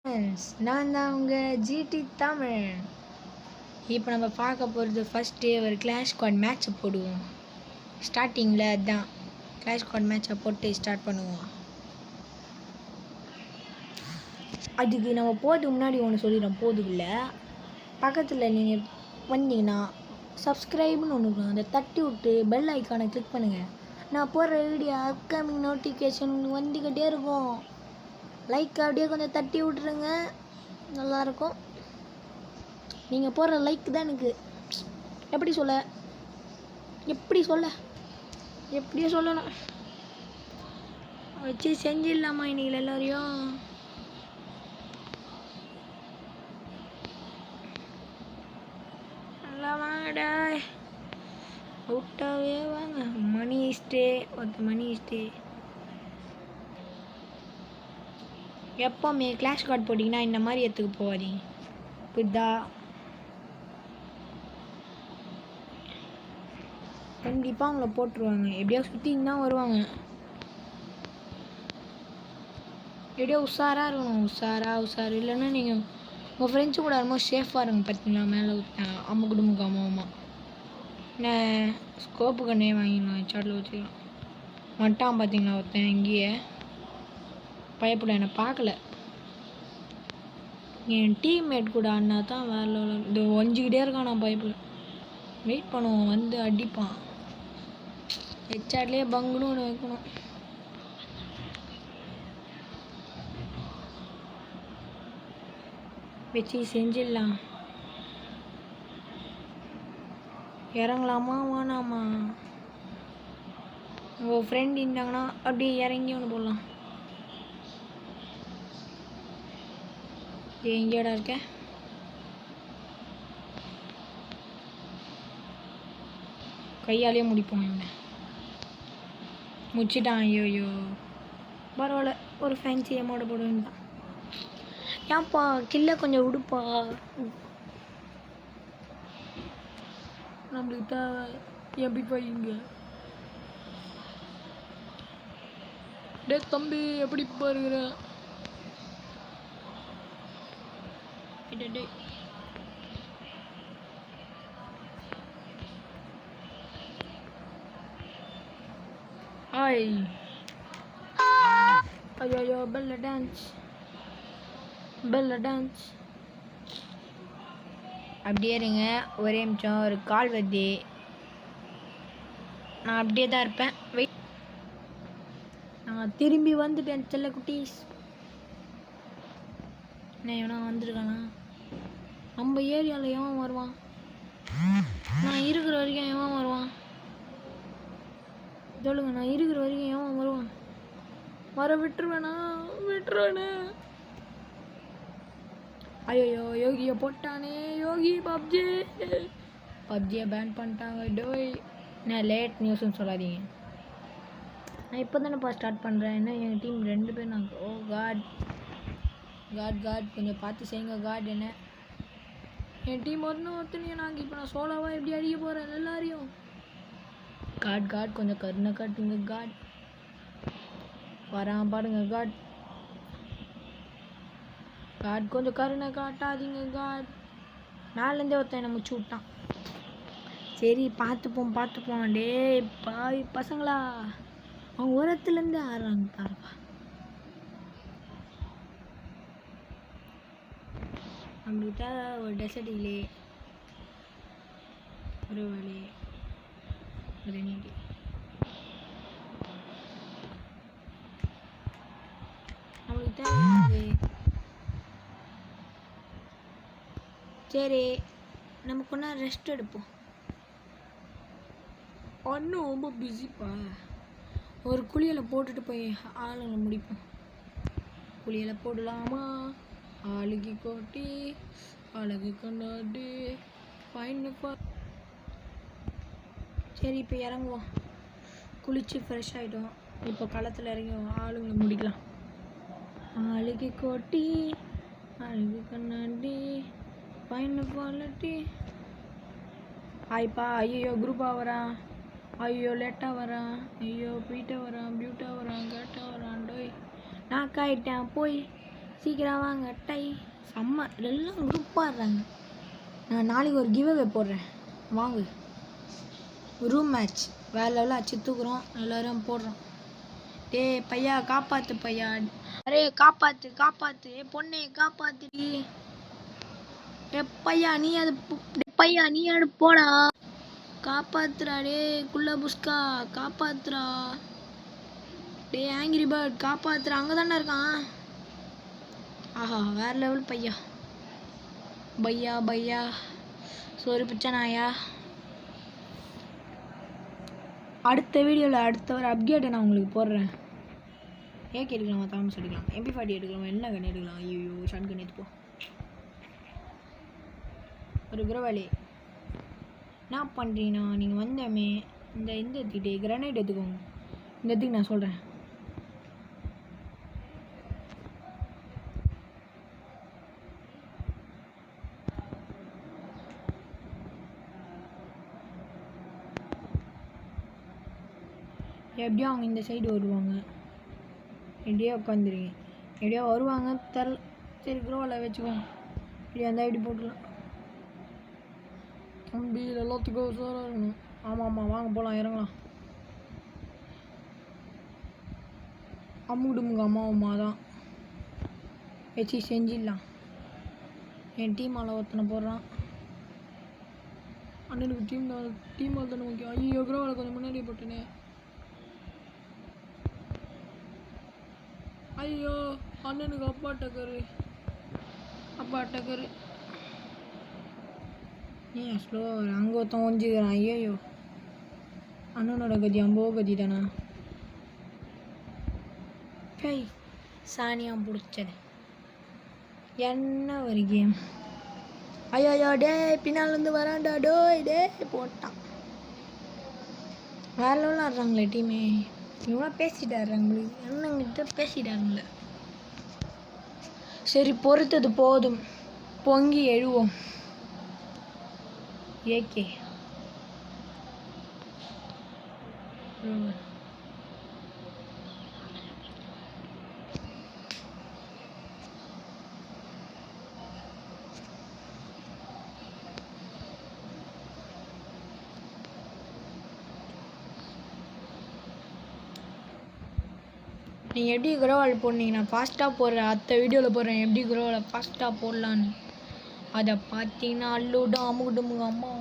நான் தான் உங்கள் ஜிடி தமிழ். இப்போ நம்ம பார்க்க போகிறது ஃபஸ்ட்டு ஒரு கிளாஷ் ஸ்குவாட் மேட்ச்சை போடுவோம். ஸ்டார்டிங்கில் அதுதான் கிளாஷ் ஸ்குவாட் மேட்ச்சை போட்டு ஸ்டார்ட் பண்ணுவோம். அதுக்கு நம்ம போகிறதுக்கு முன்னாடி ஒன்று சொல்லிடுறோம். போதுக்குள்ள பக்கத்தில் நீங்கள் வந்தீங்கன்னா சப்ஸ்கிரைப்னு ஒன்று இருக்கும், அதை தட்டி விட்டு பெல் ஐக்கானை கிளிக் பண்ணுங்கள். நான் போடுற வீடியோ அப்கமிங் நோட்டிஃபிகேஷன் உங்களுக்கு வந்துக்கிட்டே இருக்கும். லைக் அப்படியே கொஞ்சம் தட்டி விட்ருங்க, நல்லாயிருக்கும். நீங்கள் போடுற லைக் தான் எனக்கு எப்படியே சொல்லணும் வச்சு செஞ்சிடலாமா இன்னைக்கு எல்லாரையும். நல்லா வாங்கடா, அவுட்டாகவே வாங்க. மணி ஸ்டே எப்போவுமே கிளாஷ் கார்டு போட்டிங்கன்னா இந்த மாதிரி இடத்துக்கு போகாதீங்க. புரியுதா? கண்டிப்பாக அவங்கள போட்டுருவாங்க. எப்படியோ சுற்றின்னு தான் வருவாங்க. எப்படியோ உஷாராக இருக்கணும். உஷாரு இல்லைன்னா நீங்கள் உங்கள் ஃப்ரெண்ட்ஸு கூட வரும்போது சேஃபாக இருங்க. பார்த்தீங்களா, மேலே அம்மு குடும்பம் அம்மா என்ன ஸ்கோப்பு கண்ணே வாங்கிடலாம், சாட்டில் வச்சுக்கலாம். மட்டான் பார்த்தீங்களா ஒருத்தன் இங்கேயே பயப்பட என்னை பார்க்கல. என் டீம்மேட் கூட அண்ணா தான் வேலை இது ஒஞ்சிக்கிட்டே இருக்கான். நான் பயப்பட வெயிட் பண்ணுவோம், வந்து அடிப்பான். ஹெச்ஆர்லேயே பங்குன்னு ஒன்று வைக்கணும். வச்சு செஞ்சிடலாம். இறங்கலாமா வேணாமா? உங்கள் ஃப்ரெண்ட் இருந்தாங்கன்னா அப்படியே இறங்கி ஒன்று போடலாம். எங்கேடா இருக்க? கையாலேயே முடிப்போம். இவனை முடிச்சிட்டான். ஐயோ பரவாயில்ல, ஒரு ஃபேன்சி அமௌண்ட போட வேண்டாம். ஏன்ப்பா கில்ல கொஞ்சம் விடுப்பா, நம்மளுக்கு தேவை. எப்படி போயிங்க டே தம்பி, எப்படி பாருங்கிற ஐயோ பெல்ல டான்ஸ் அப்படியே இருங்க. ஒரே நிமிஷம், ஒரு கால் வருது. நான் அப்படியே தான் இருப்பேன். வெயிட், நான் திரும்பி வந்துட்டேன் செல்ல குட்டீஸ். என்ன எவனா வந்துருக்கானா? நம்ம ஏரியாவில் எவன் வருவான்? நான் இருக்கிற வரைக்கும் எவன் வருவான் சொல்லுங்க. நான் இருக்கிற வரைக்கும் எவன் வருவான்? வர விட்டுருவேனே. ஐயோ யோகியை போட்டானே. யோகி பப்ஜியை பேன் பண்ணிட்டாங்க. டோய், நான் லேட் நியூஸ்ன்னு சொல்லாதீங்க. நான் இப்போ தானேப்பா ஸ்டார்ட் பண்ணுறேன். என்ன எங்கள் டீம் 2 பேர் நாங்கள். ஓ காட் கொஞ்சம் பார்த்து செய்யுங்க காட். என்ன என் டீம் ஒருத்தனையும் நாங்கள் இப்போ நான் சோலோவாக எப்படி அடிக்க போகிறேன் எல்லாரையும். காட் கொஞ்சம் கருணை காட்டுங்க காட். வரான் பாடுங்க காட் கொஞ்சம் கருணை காட்டாதீங்க காட். மேலேருந்தே ஒருத்தன் என்னை முடிச்சு விட்டான். சரி பார்த்துப்போம். டே பாய் பசங்களா, அவங்க உரத்துலேருந்து ஆடுறாங்க பாருப்பா. நம்மகிட்ட ஒரு டெசர்ட்டிலே ஒரு வழி ஒரு நீட்டி. நம்மகிட்ட சரி, நம்ம கொண்டா ரெஸ்ட் எடுப்போம். ஒன்றும் ரொம்ப பிஸிப்பா. ஒரு குளியலை போட்டுட்டு போய் ஆளுங்களை முடிப்போம். குளியலை போடலாமா? ஆளுக்கு கோட்டி அழகு கொண்டாடி ஃபைன்ப்பா. சரி, இப்போ இறங்குவோம். குளிச்சு ஃப்ரெஷ் ஆகிட்டோம். இப்போ களத்தில் இறங்கி ஆளுங்களை முடிக்கலாம். ஆளுக்கு கோட்டி அழகு கண்ணாடி ஃபைன் குவாலிட்டி. ஆய்ப்பா. ஐயோ குரூப்பாக வரான். ஐயோ லேட்டாக வரான். ஐயோ பீட்டாக வரான், பியூட்டாக வரான், கேட்டாக வரான். டோய் நாக்காயிட்டேன். போய் சீக்கிரம் வாங்க டை செம்ம எல்லாம் குரூப்பாக இருறாங்க. நான் நாளைக்கு ஒரு கிவ் அவே போடுறேன் வாங்க. ரூம் மேட்ச் வேறு லெவலில் அச்சு தூக்குறோம் எல்லோரும் போடுறோம். டே பையா காப்பாற்று பையா, அரே காப்பாற்று காப்பாற்று, பொண்ணே காப்பாற்று. டே பையா நீ அது பையா நீ அது போடா, காப்பாத்துறா. டே குள்ள புஷ்கா காப்பாத்துறா. டே ஆங்கிரி பேர்ட் காப்பாத்துறா, அங்கே தானே இருக்கான். ஆஹா வேறு லெவல் பையா. பையா பையா சோறு பிச்சனாயா. அடுத்த வீடியோவில் அடுத்த ஒரு அப்டேட்டை நான் உங்களுக்கு போடுறேன். ஏகே எடுக்கலாமா, தாமஸ் எடுக்கலாம், MP40 எடுக்கலாமா, என்ன கண்ணு எடுக்கலாம். ஐயோ ஷார்ட் கன் எடுத்துப்போ. ஒரு குரவாளி என்ன பண்ணுறீங்கன்னா நீங்கள் வந்தமே இந்த எடுத்துக்கிட்டே கிரனைட் எடுத்துக்கோங்க. இந்த இடத்துக்கு நான் சொல்கிறேன். எப்படியோ அவங்க இந்த சைடு வருவாங்க, எப்படியோ உட்காந்துருங்க, எப்படியோ வருவாங்க தெரில. சரி குரோவில் வச்சுக்கோங்க. இப்படி அந்த இப்படி போட்டுடலாம். தம்பி எல்லாத்துக்கும் உசாராக இருக்கணும். ஆமாம் ஆமாம் வாங்க போகலாம் இறங்கலாம். அம்முடுமுங்க அம்மா தான் வச்சு செஞ்சிடலாம். என் டீம் ஆளை ஒருத்தனை போடுறான். அண்ணனுக்கு டீம் ஆள் தானே முக்கியம். ஐயோ குரோவில் கொஞ்சம் முன்னாடியே போட்டேனே. ஐயோ அண்ணனுக்கு அப்பா டக்கரு. ஏன் ஸ்லோ அங்கே ஒருத்தன் ஒஞ்சிக்கிறான். ஐயோ அண்ணனோட கதி அம்போ கதி தானே. பேய் சாணியாக பிடிச்சது என்ன ஒரு கேம். ஐயோ டே பின்னால் வந்து வரான்டா டோய் டே போட்டான். வேற லெவலில் ஆடுறாங்களே டீமே. இவங்களா பேசிட்டாருங்களே, என்னங்கிட்ட பேசிட்டாருங்களே. சரி பொறுத்தது போதும், பொங்கி எழுவோம். ஏகே நீங்கள் எப்படி குரோவால் போடுனீங்கன்னா ஃபாஸ்ட்டாக போடுறேன். அடுத்த வீடியோவில் போடுறேன் எப்படி குரோவால் ஃபாஸ்ட்டாக போடலான்னு. அதை பார்த்தீங்கன்னா அல்லுடும் அமுகுடுமுங்க அம்மா.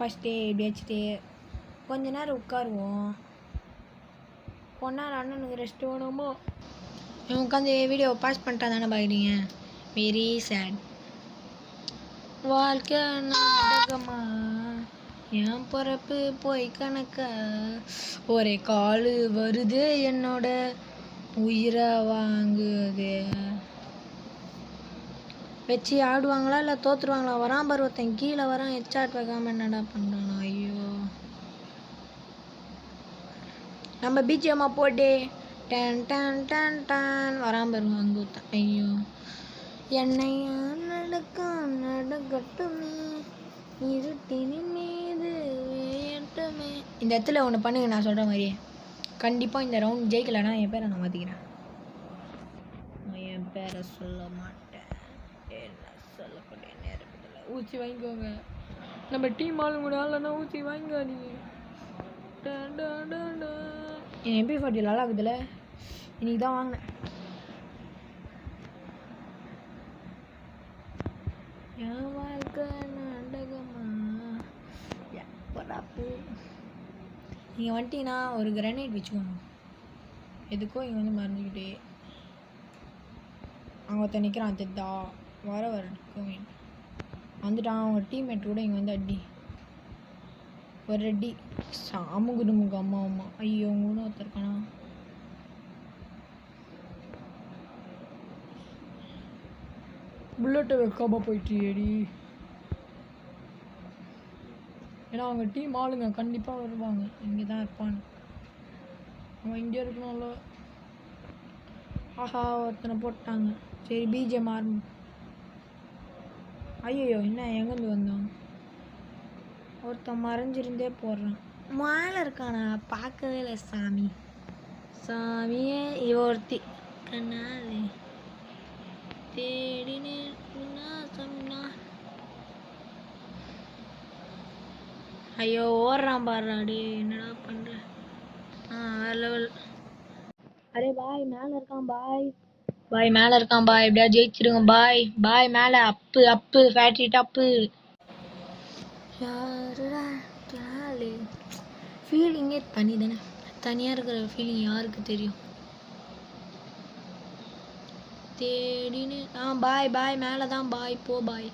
ஃபஸ்ட்டே இப்படி வச்சுட்டு கொஞ்ச நேரம் உட்காருவோம். பொண்ணார் அண்ணனுக்கு ரெஸ்ட் வேணுமோ. இவன் உட்காந்து வீடியோ பாஸ் பண்ணிட்டா தானே பார்க்குறீங்க. Very sad. வாழ்க்கை நாடகமா என் பிறப்பு போய் கணக்கா, ஒரே காலு வருது என்னோட உயிரை வாங்குது. வச்சு ஆடுவாங்களா இல்லை தோற்றுருவாங்களா. வரான் பருவத்தன் கீழே வரான். ஹெச்ஆட் வைக்காமல் என்னடா பண்ணுறான். ஐயோ நம்ம பிஜிஎம்மா போட்டு டன் டன் டன் டன் வராமல் வருவோம் அங்கே ஊத்தான். ஐயோ என்னையா நடக்கட்டுமே இருட்டினின் மீது வேட்டமே. இந்த இடத்துல ஒன்று பண்ணுங்க, நான் சொல்கிற மாதிரியே. கண்டிப்பாக இந்த ரவுண்ட் ஜெயிக்கலைன்னா என் பேரை நான் மாற்றிக்கிறேன். என் பேரை சொல்ல மாட்டேன். என்ன சொல்லக்கூடிய நேரத்தில் ஊசி வாங்கிக்கோங்க. நம்ம டீம் ஆளுங்க கூட ஆளனா ஊசி வாங்கிக்காதீங்க. என் MP40 நல்லா இருக்குதுல்ல, இன்னைக்கு தான் வாங்கினேன். என் வாழ்க்கை நாடகமா எப்படாப்பு. நீங்கள் வந்துட்டீங்கன்னா ஒரு கிரனைட் வச்சுக்கோங்க. எதுக்கோ இங்கே வந்து மறைஞ்சிக்கிட்டே அவங்க ஒருத்தன் நிற்கிறான். திட்டா வரட்டும் வந்துட்டான். அவங்க டீம்மேட் கூட இங்கே வந்து அடி ஒரு அடி சாமுகுடுமுக அம்மா. ஐயோ கூட ஒருத்தருக்கானா. புல்லட்டை வைக்காம போயிட்டு. ஏன்னா அவங்க டீம் ஆளுங்க கண்டிப்பாக வருவாங்க. இங்கே தான் இருப்பான்னு. அவன் இங்கே இருக்கணும்ல. ஆஹா ஒருத்தனை போட்டாங்க. சரி பிஜிஎம் ஆரம்பி. ஐயோ என்ன எங்கேருந்து வந்தோம்? ஒருத்தன் மறைஞ்சிருந்தே போடுறான். மேலே இருக்கானா பார்க்கவே இல்லை சாமி. சாமியே ஒருத்தி கண்ணாலே தேடினேன் சொன்னா. ஐயோ ஓடுறான் பாடுறாடி என்னடா பண்ற? வேற லெவல். அரே பாய் மேலே இருக்கான் பாய். பாய் மேலே இருக்கான் பாய். எப்படியா ஜெயிச்சிருங்க பாய். பாய் மேலே அப்பு அப்பு ஃபேக்ட்ரி டப்பு. யாருடா ஃபீலிங்கே தனி தானே. தனியாக இருக்கிற ஃபீலிங் யாருக்கு தெரியும்? தேடின்னு பாய் பாய் மேலே தான் பாய். போ பாய்.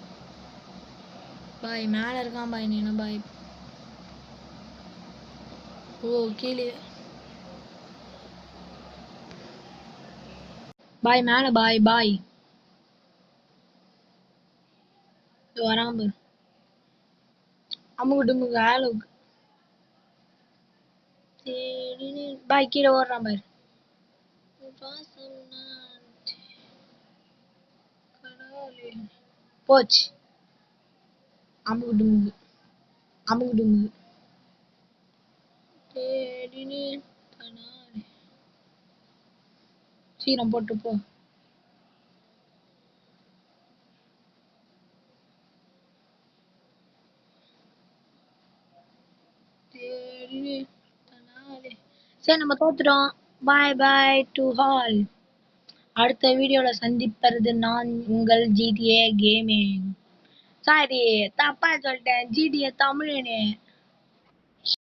பாய் மேலே இருக்கான் பாய். நீ என்ன பாய்? ஓ கீழே பாய் மேலே பாய் பாய். வராம பாரு. அமுக்கு டுமுக்கு ஆளுக்கு தேடின்னு பாய் கீழே ஓடுறான் பாரு. போச்சு. அமுக்கு டுமுக்கு அமுக்கு டுமுக்கு தேடின்னு சீரம் போட்டு போ. சரி நம்ம தோத்துட்டோம். பாய் பாய் டு ஆல். அடுத்த வீடியோல சந்திப்பது நான் உங்கள் GTA கேமிங். சாரி தப்பா சொல்லிட்டேன். GTA தமிழனே.